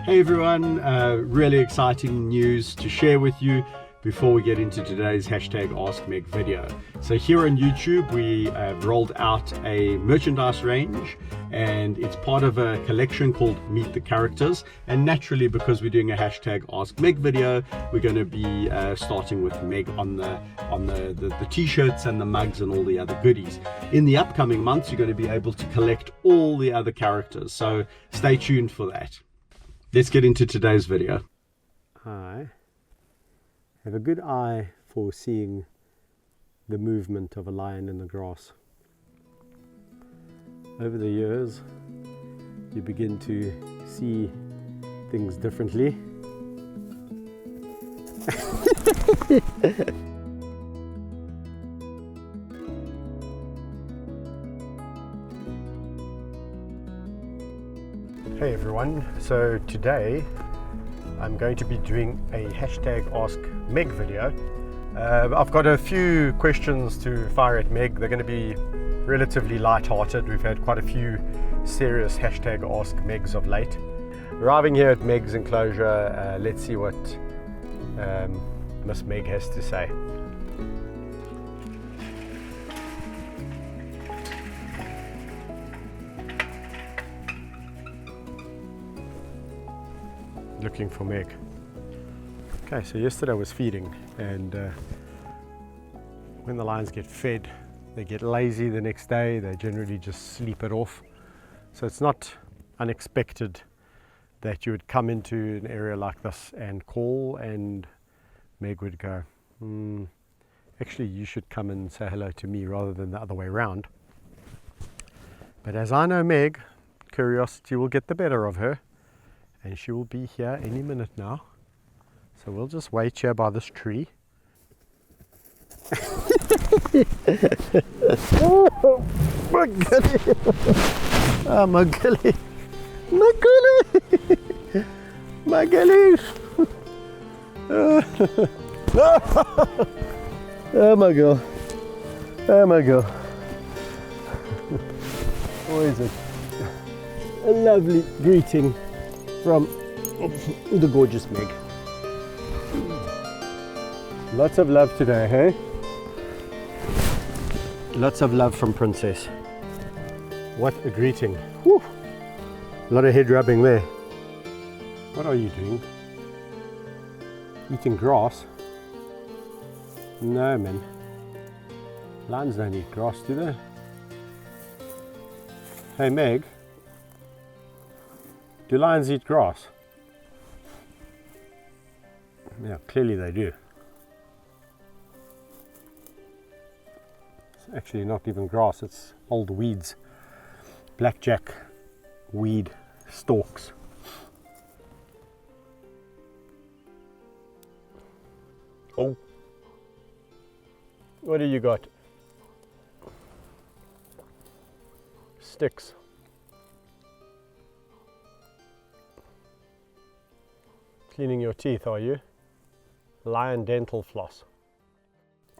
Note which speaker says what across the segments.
Speaker 1: Hey everyone, really exciting news to share with you before we get into today's hashtag Ask Meg video. So here on YouTube we have rolled out a merchandise range, and it's part of a collection called Meet the Characters, and naturally because we're doing a hashtag Ask Meg video, we're going to be starting with Meg on the t-shirts and the mugs and all the other goodies. In the upcoming months you're going to be able to collect all the other characters, so stay tuned for that. Let's get into today's video. I have a good eye for seeing the movement of a lion in the grass. Over the years, you begin to see things differently. Hey everyone, so today I'm going to be doing a hashtag Ask Meg video. I've got a few questions to fire at Meg. They're going to be relatively light-hearted. We've had quite a few serious hashtag Ask Megs of late. Arriving here at Meg's enclosure, let's see what Miss Meg has to say. Looking for Meg. Okay, so yesterday I was feeding, and when the lions get fed, they get lazy the next day. They generally just sleep it off. So it's not unexpected that you would come into an area like this and call, and Meg would go, actually you should come and say hello to me rather than the other way around. But as I know Meg, curiosity will get the better of her, and she will be here any minute now. So we'll just wait here by this tree. Oh my goodness! Oh my goodness! My goodness! My goodness! Oh my god! Oh my god! Always a lovely greeting from the gorgeous Meg. Lots of love today, hey? Lots of love from Princess. What a greeting. Whew. A lot of head rubbing there. What are you doing? Eating grass? No, man. Lions don't eat grass, do they? Hey, Meg. Do lions eat grass? Yeah, clearly they do. It's actually not even grass, it's old weeds. Blackjack weed stalks. Oh. What do you got? Sticks. Cleaning your teeth, are you? Lion dental floss.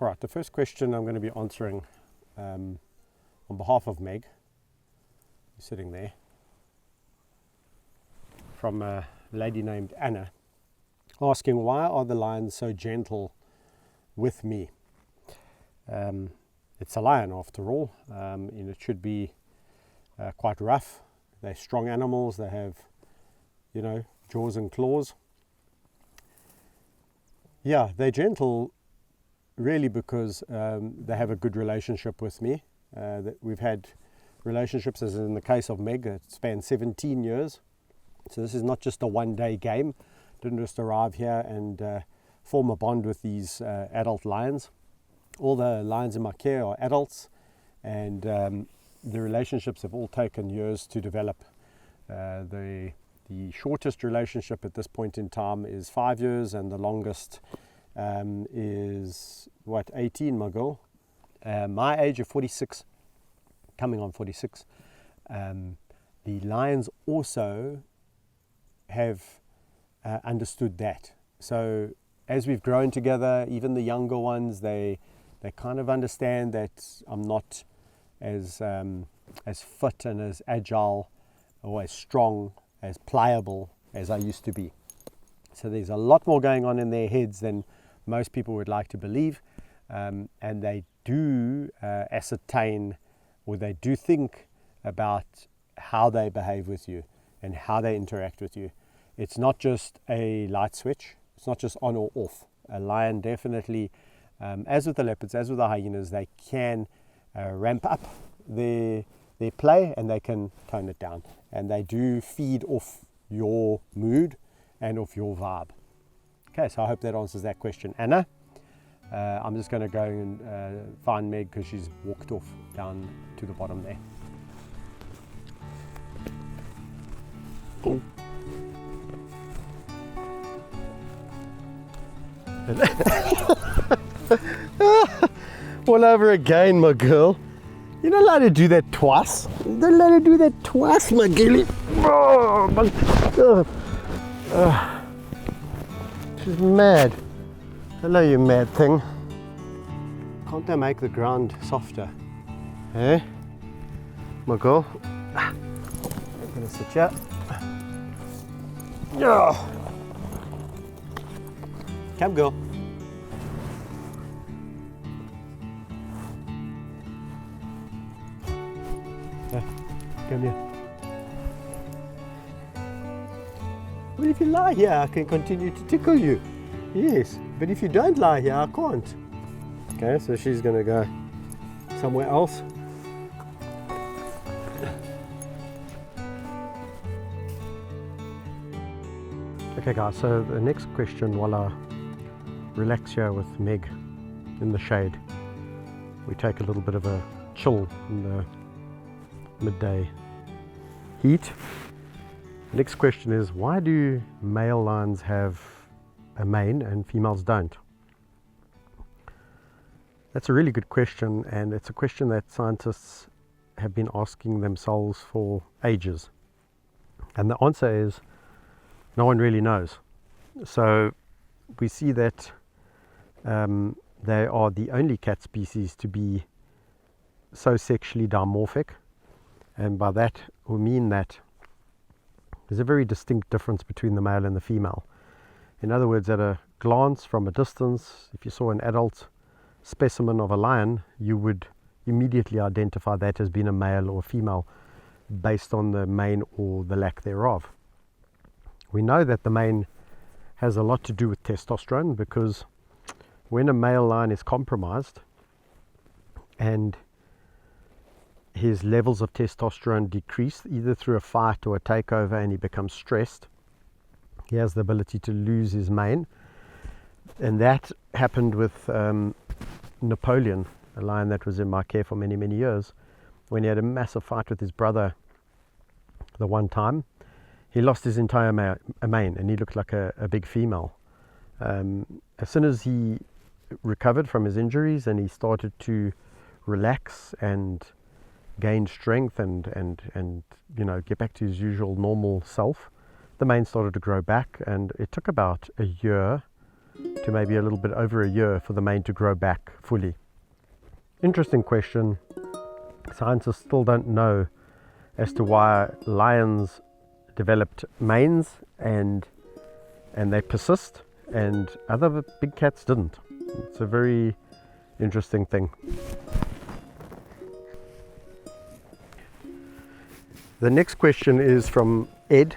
Speaker 1: All right, the first question I'm going to be answering on behalf of Meg, sitting there, from a lady named Anna, asking why are the lions so gentle with me? It's a lion after all, and it should be quite rough. They're strong animals, they have, you know, jaws and claws. Yeah, they're gentle really because they have a good relationship with me. We've had relationships, as in the case of Meg, that span 17 years. So this is not just a one-day game. Didn't just arrive here and form a bond with these adult lions. All the lions in my care are adults, and the relationships have all taken years to develop. The shortest relationship at this point in time is 5 years, and the longest is, 18, my girl? My age of 46, coming on 46. The lions also have understood that. So as we've grown together, even the younger ones, they kind of understand that I'm not as fit and as agile or as strong, as pliable
Speaker 2: as I used to be. So there's a lot more going on in their heads than most people would like to believe, and they do ascertain, or they do think about how they behave with you and how they interact with you. It's not just a light switch, it's not just on or off. A lion definitely, as with the leopards, as with the hyenas, they can ramp up their play and they can tone it down, and they do feed off your mood and off your vibe. Okay, so I hope that answers that question, Anna. I'm just going to go and find Meg because she's walked off down to the bottom there. Oh. All over again, my girl. You're not allowed to do that twice. You're not allowed to do that twice, my girlie. She's mad. Hello, you mad thing. Can't they make the ground softer? Eh? My girl. I'm gonna sit here. Yeah. Come, girl. Yeah, come here. Well, if you lie here, I can continue to tickle you. Yes, but if you don't lie here, I can't. Okay, so she's gonna go somewhere else. Okay guys, so the next question, while I relax here with Meg in the shade, we take a little bit of a chill in the midday heat. The next question is, why do male lions have a mane and females don't? That's a really good question, and it's a question that scientists have been asking themselves for ages. And the answer is, no one really knows. So we see that they are the only cat species to be so sexually dimorphic, and by that we mean that there's a very distinct difference between the male and the female. In other words, at a glance from a distance, if you saw an adult specimen of a lion, you would immediately identify that as being a male or a female based on the mane or the lack thereof. We know that the mane has a lot to do with testosterone, because when a male lion is compromised and his levels of testosterone decrease, either through a fight or a takeover, and he becomes stressed, he has the ability to lose his mane. And that happened with Napoleon, a lion that was in my care for many, many years. When he had a massive fight with his brother the one time, he lost his entire mane, and he looked like a big female. As soon as he recovered from his injuries and he started to relax and gain strength and you know, get back to his usual normal self, the mane started to grow back, and it took about a year to maybe a little bit over a year for the mane to grow back fully. Interesting question. Scientists still don't know as to why lions developed manes and they persist, and other big cats didn't. It's a very interesting thing. The next question is from Ed,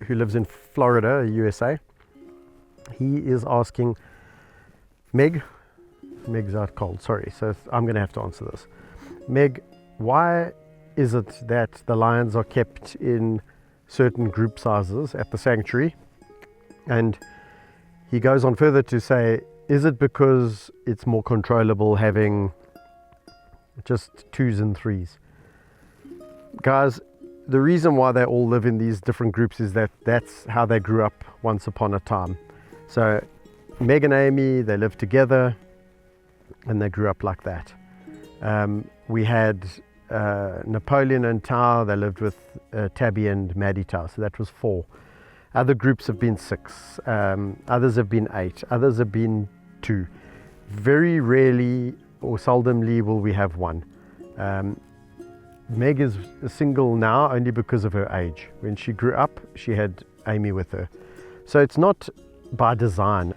Speaker 2: who lives in Florida, USA. He is asking, Meg's out cold, sorry, so I'm going to have to answer this. Meg, why is it that the lions are kept in certain group sizes at the sanctuary? And he goes on further to say, is it because it's more controllable having just 2s and 3s? Guys, the reason why they all live in these different groups is that that's how they grew up once upon a time. So Meg and Amy, they lived together and they grew up like that. We had Napoleon and Tao, they lived with Tabby and Maddie Tao, so that was 4. Other groups have been 6, others have been 8, others have been 2. Very rarely or seldomly will we have 1. Meg is single now only because of her age. When she grew up, she had Amy with her. So it's not by design.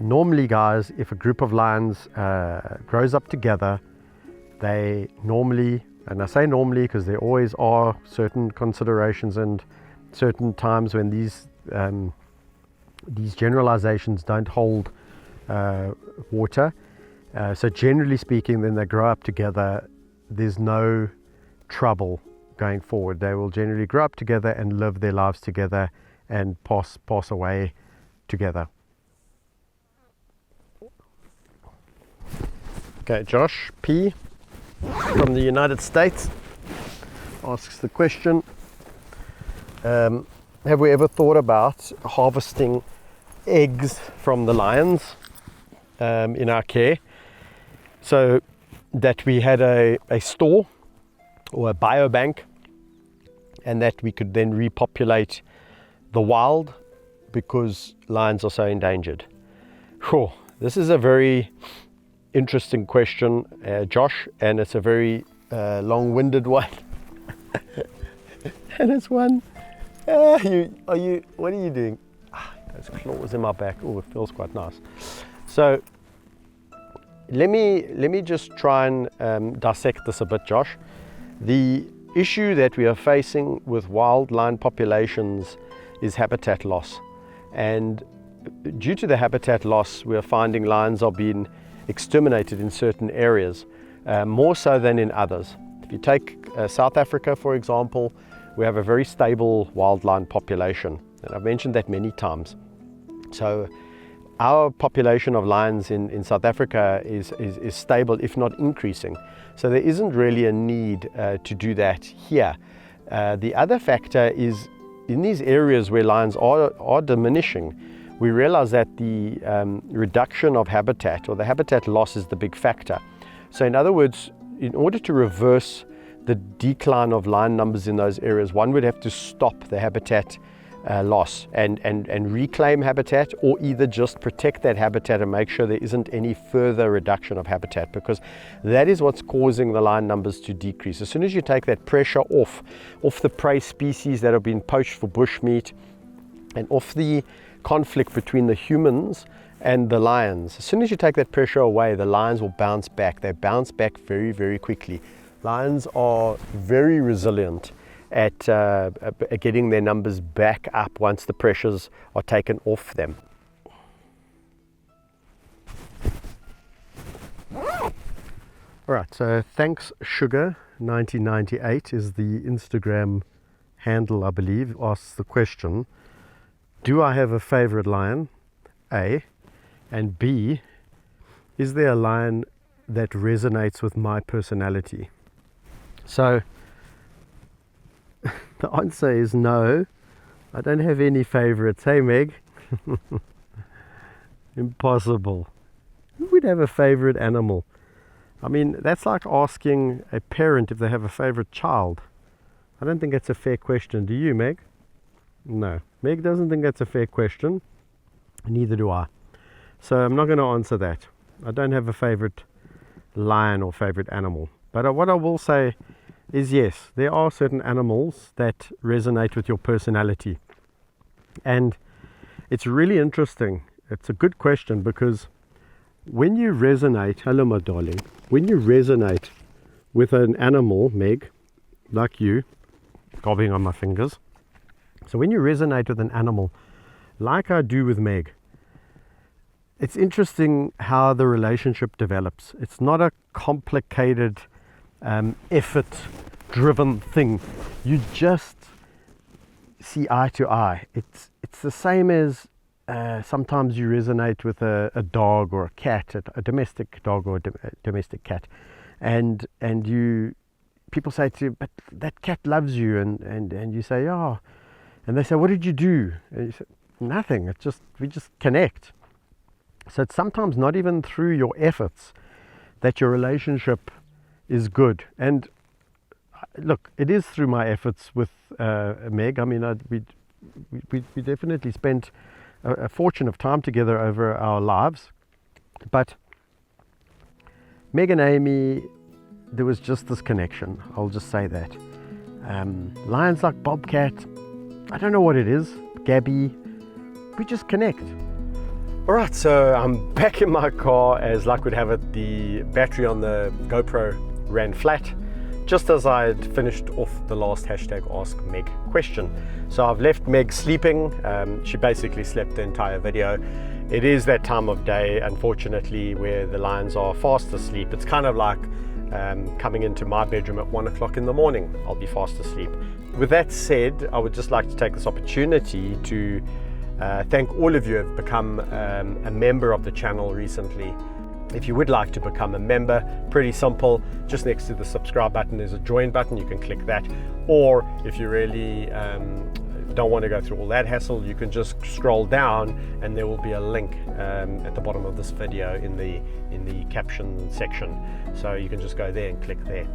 Speaker 2: Normally, guys, if a group of lions grows up together, they normally, and I say normally because there always are certain considerations and certain times when these generalizations don't hold water. So generally speaking, when they grow up together, there's no trouble going forward. They will generally grow up together and live their lives together and pass away together. Okay, Josh P from the United States asks the question, have we ever thought about harvesting eggs from the lions in our care, so that we had a store or a biobank, and that we could then repopulate the wild because lions are so endangered? Sure, this is a very interesting question, Josh, and it's a very long-winded one. And it's one. What are you doing? Those claws in my back. Oh, it feels quite nice. So let me just try and dissect this a bit, Josh. The issue that we are facing with wild lion populations is habitat loss, and due to the habitat loss, we are finding lions are being exterminated in certain areas, more so than in others. If you take South Africa, for example, we have a very stable wild lion population, and I've mentioned that many times. So our population of lions in South Africa is stable, if not increasing. So there isn't really a need to do that here. The other factor is in these areas where lions are diminishing, we realize that the reduction of habitat, or the habitat loss, is the big factor. So in other words, in order to reverse the decline of lion numbers in those areas, one would have to stop the habitat loss and reclaim habitat, or either just protect that habitat and make sure there isn't any further reduction of habitat, because that is what's causing the lion numbers to decrease. As soon as you take that pressure off the prey species that have been poached for bushmeat, and off the conflict between the humans and the lions, as soon as you take that pressure away, the lions will bounce back. They bounce back very, very quickly. Lions are very resilient at getting their numbers back up once the pressures are taken off them. All right, so thanks Sugar 1998 is the Instagram handle, I believe, asks the question, do I have a favorite lion? A. And B, is there a lion that resonates with my personality? So the answer is no, I don't have any favorites. Hey Meg. Impossible. Who would have a favorite animal? I mean, that's like asking a parent if they have a favorite child. I don't think that's a fair question. Do you, Meg? No. Meg doesn't think that's a fair question. Neither do I. So I'm not going to answer that. I don't have a favorite lion or favorite animal. But what I will say is, yes, there are certain animals that resonate with your personality. And it's really interesting. It's a good question, because when you resonate, hello my darling, when you resonate with an animal, Meg, like you, gobbing on my fingers. So when you resonate with an animal, like I do with Meg, it's interesting how the relationship develops. It's not a complicated, effort-driven thing. You just see eye to eye. It's the same as sometimes you resonate with a dog or a cat, a domestic dog or a domestic cat, and people say to you, but that cat loves you, and you say, oh, and they say, what did you do? And you say, nothing. We just connect. So it's sometimes not even through your efforts that your relationship is good. And look, it is through my efforts with Meg. I mean, we definitely spent a fortune of time together over our lives. But Meg and Amy, there was just this connection. I'll just say that. Lions like Bobcat, I don't know what it is. Gabby, we just connect. Alright, so I'm back in my car. As luck would have it, the battery on the GoPro ran flat just as I had finished off the last hashtag Ask Meg question. So I've left Meg sleeping. She basically slept the entire video. It is that time of day, unfortunately, where the lions are fast asleep. It's kind of like coming into my bedroom at 1 o'clock in the morning. I'll be fast asleep. With that said, I would just like to take this opportunity to thank all of you who have become a member of the channel recently. If you would like to become a member, pretty simple. Just next to the subscribe button there's a join button, you can click that. Or if you really don't want to go through all that hassle, you can just scroll down and there will be a link at the bottom of this video in the caption section. So you can just go there and click there.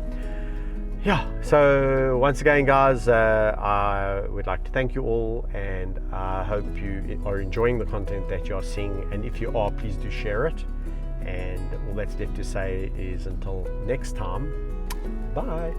Speaker 2: Yeah, so once again guys, I would like to thank you all, and I hope you are enjoying the content that you are seeing, and if you are, please do share it. And all that's left to say is until next time, bye.